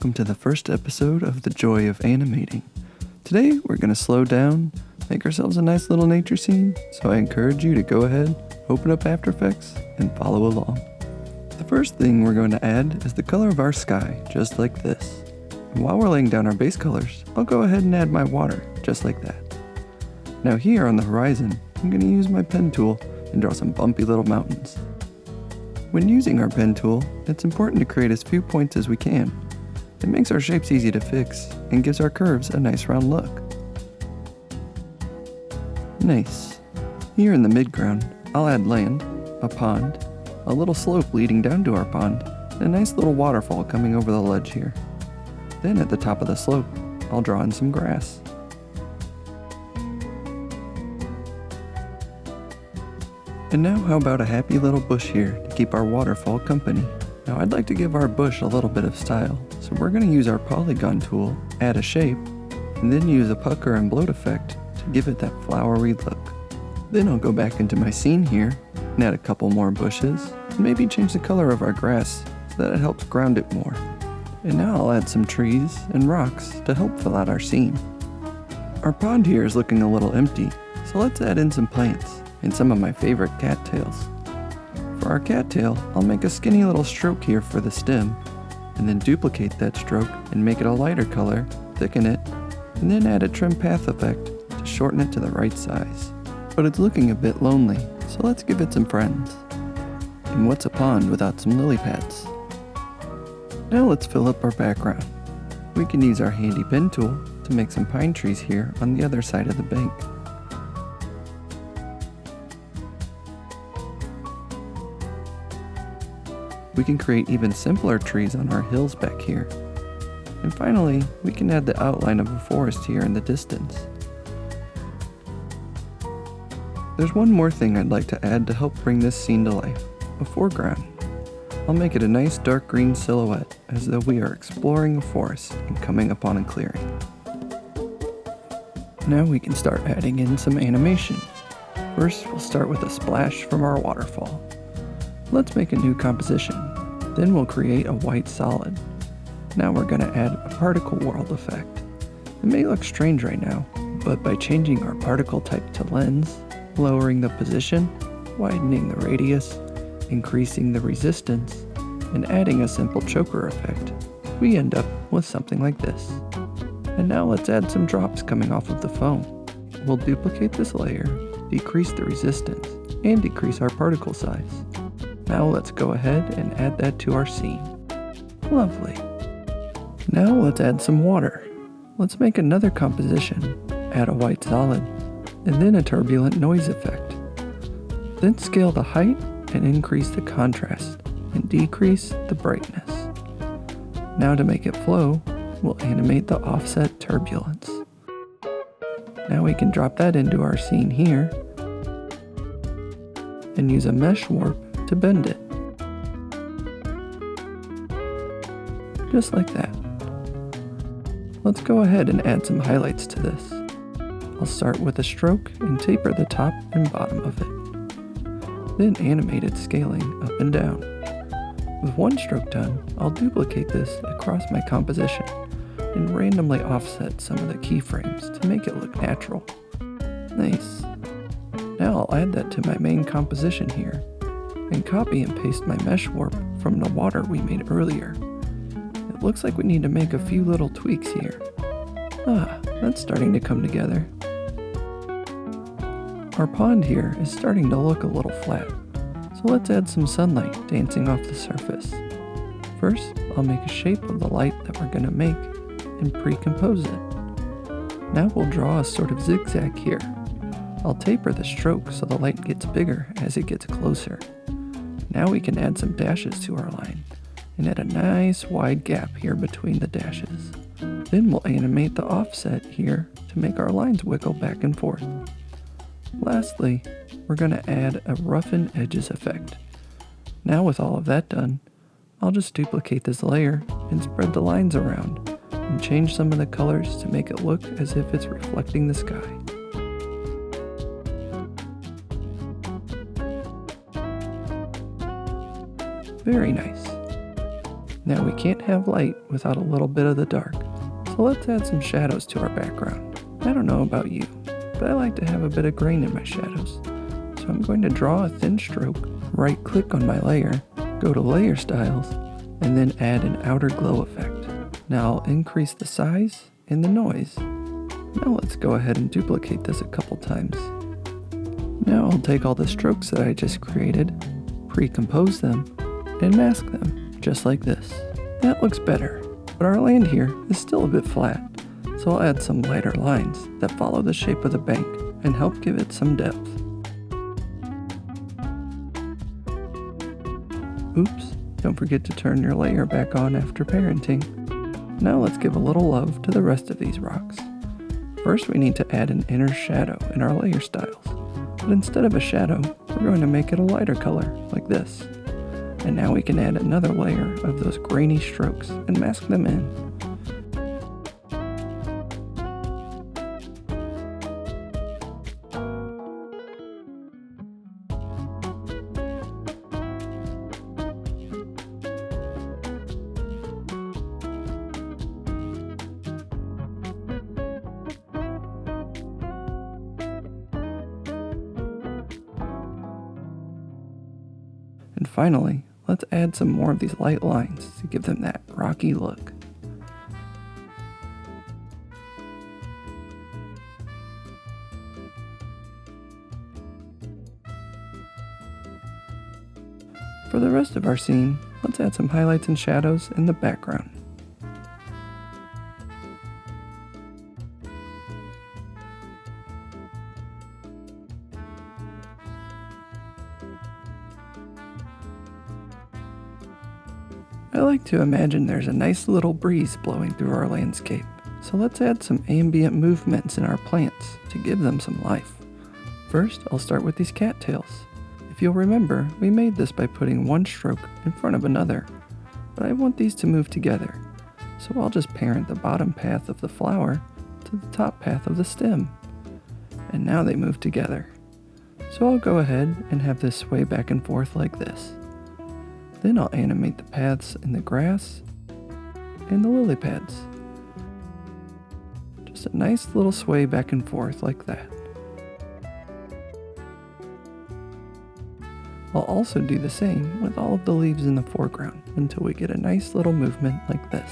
welcome to the first episode of the Joy of Animating. Today we're going to slow down, make ourselves a nice little nature scene, so I encourage you to go ahead, open up After Effects, and follow along. The first thing we're going to add is the color of our sky, just like this. And while we're laying down our base colors, I'll go ahead and add my water, just like that. Now here on the horizon, I'm going to use my pen tool and draw some bumpy little mountains. When using our pen tool, it's important to create as few points as we can. It makes our shapes easy to fix and gives our curves a nice round look. Nice. Here in the midground, I'll add land, a pond, a little slope leading down to our pond, and a nice little waterfall coming over the ledge here. Then at the top of the slope, I'll draw in some grass. And now how about a happy little bush here to keep our waterfall company. Now I'd like to give our bush a little bit of style, so we're going to use our polygon tool, add a shape, and then use a pucker and bloat effect to give it that flowery look. Then I'll go back into my scene here and add a couple more bushes, and maybe change the color of our grass so that it helps ground it more. And now I'll add some trees and rocks to help fill out our scene. Our pond here is looking a little empty, so let's add in some plants and some of my favorite cattails. For our cattail, I'll make a skinny little stroke here for the stem, and then duplicate that stroke and make it a lighter color, thicken it, and then add a trim path effect to shorten it to the right size. But it's looking a bit lonely, so let's give it some friends. And what's a pond without some lily pads? Now let's fill up our background. We can use our handy pen tool to make some pine trees here on the other side of the bank. We can create even simpler trees on our hills back here. And finally, we can add the outline of a forest here in the distance. There's one more thing I'd like to add to help bring this scene to life, a foreground. I'll make it a nice dark green silhouette as though we are exploring a forest and coming upon a clearing. Now we can start adding in some animation. First, we'll start with a splash from our waterfall. Let's make a new composition. Then we'll create a white solid. Now we're going to add a particle world effect. It may look strange right now, but by changing our particle type to lens, lowering the position, widening the radius, increasing the resistance, and adding a simple choker effect, we end up with something like this. And now let's add some drops coming off of the foam. We'll duplicate this layer, decrease the resistance, and decrease our particle size. Now let's go ahead and add that to our scene. Lovely. Now let's add some water. Let's make another composition, add a white solid, and then a turbulent noise effect. Then scale the height and increase the contrast and decrease the brightness. Now to make it flow, we'll animate the offset turbulence. Now we can drop that into our scene here and use a mesh warp to bend it. Just like that. Let's go ahead and add some highlights to this. I'll start with a stroke and taper the top and bottom of it. Then animate its scaling up and down. With one stroke done, I'll duplicate this across my composition and randomly offset some of the keyframes to make it look natural. Nice. Now I'll add that to my main composition here and copy and paste my mesh warp from the water we made earlier. It looks like we need to make a few little tweaks here. That's starting to come together. Our pond here is starting to look a little flat, so let's add some sunlight dancing off the surface. First, I'll make a shape of the light that we're going to make and pre-compose it. Now we'll draw a sort of zigzag here. I'll taper the stroke so the light gets bigger as it gets closer. Now we can add some dashes to our line and add a nice wide gap here between the dashes. Then we'll animate the offset here to make our lines wiggle back and forth. Lastly, we're going to add a roughen edges effect. Now with all of that done, I'll just duplicate this layer and spread the lines around and change some of the colors to make it look as if it's reflecting the sky. Very nice. Now we can't have light without a little bit of the dark, so let's add some shadows to our background. I don't know about you, but I like to have a bit of grain in my shadows. So I'm going to draw a thin stroke, right click on my layer, go to layer styles, and then add an outer glow effect. Now I'll increase the size and the noise. Now let's go ahead and duplicate this a couple times. Now I'll take all the strokes that I just created, pre-compose them, and mask them, just like this. That looks better, but our land here is still a bit flat, so I'll add some lighter lines that follow the shape of the bank and help give it some depth. Oops, don't forget to turn your layer back on after parenting. Now let's give a little love to the rest of these rocks. First we need to add an inner shadow in our layer styles, but instead of a shadow, we're going to make it a lighter color, like this. And now we can add another layer of those grainy strokes and mask them in. And finally, let's add some more of these light lines to give them that rocky look. For the rest of our scene, let's add some highlights and shadows in the background. I like to imagine there's a nice little breeze blowing through our landscape, so let's add some ambient movements in our plants to give them some life. First, I'll start with these cattails. If you'll remember, we made this by putting one stroke in front of another, but I want these to move together, so I'll just parent the bottom path of the flower to the top path of the stem. And now they move together. So I'll go ahead and have this sway back and forth like this. Then I'll animate the paths in the grass and the lily pads. Just a nice little sway back and forth like that. I'll also do the same with all of the leaves in the foreground until we get a nice little movement like this.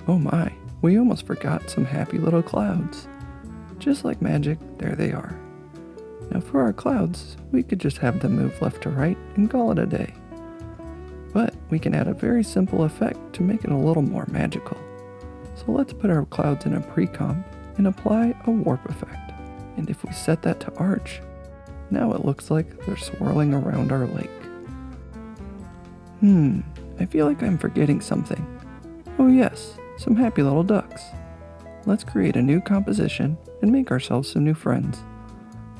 Oh my, we almost forgot some happy little clouds. Just like magic, there they are. Now for our clouds, we could just have them move left to right and call it a day. But we can add a very simple effect to make it a little more magical. So let's put our clouds in a pre-comp and apply a warp effect. And if we set that to arch, now it looks like they're swirling around our lake. I feel like I'm forgetting something. Oh yes, some happy little ducks. Let's create a new composition and make ourselves some new friends.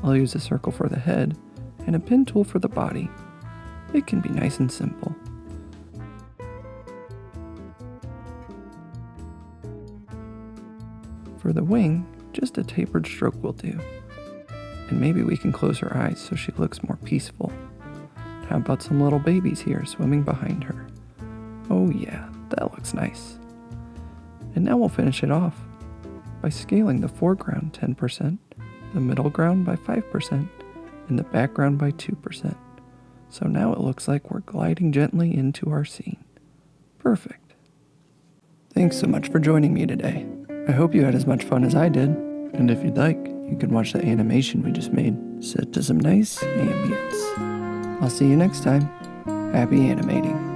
I'll use a circle for the head and a pin tool for the body. It can be nice and simple. For the wing, just a tapered stroke will do. And maybe we can close her eyes so she looks more peaceful. How about some little babies here swimming behind her? Oh yeah, that looks nice. And now we'll finish it off by scaling the foreground 10%, the middle ground by 5%, and the background by 2%. So now it looks like we're gliding gently into our scene. Perfect. Thanks so much for joining me today. I hope you had as much fun as I did, and if you'd like, you can watch the animation we just made set to some nice ambience. I'll see you next time. Happy animating.